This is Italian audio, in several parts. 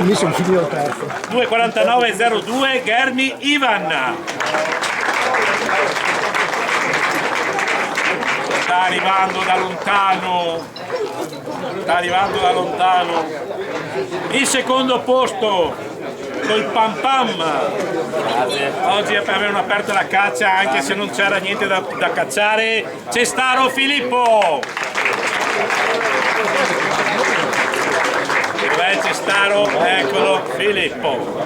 Mi sono finito terzo. 2:49.02 Germi Ivan. Sta arrivando da lontano. Il secondo posto col Pam Pam. Oggi avevano aperto la caccia anche se non c'era niente da cacciare. Cestaro Filippo. Dov'è Cestaro? Eccolo, Filippo.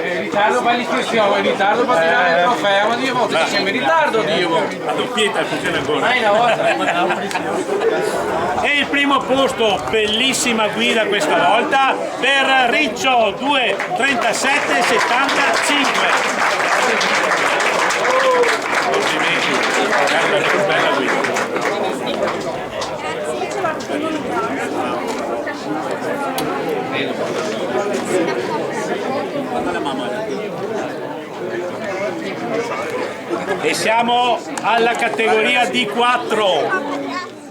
In ritardo per l'iscrizione, in ritardo per tirare il trofeo, ma Dio, ti siamo in ritardo, Dio. La doppietta funziona ancora. Una volta. E il primo posto, bellissima guida questa volta, per Riccio 2:37.75. Complimenti, bella guida. E siamo alla categoria D4.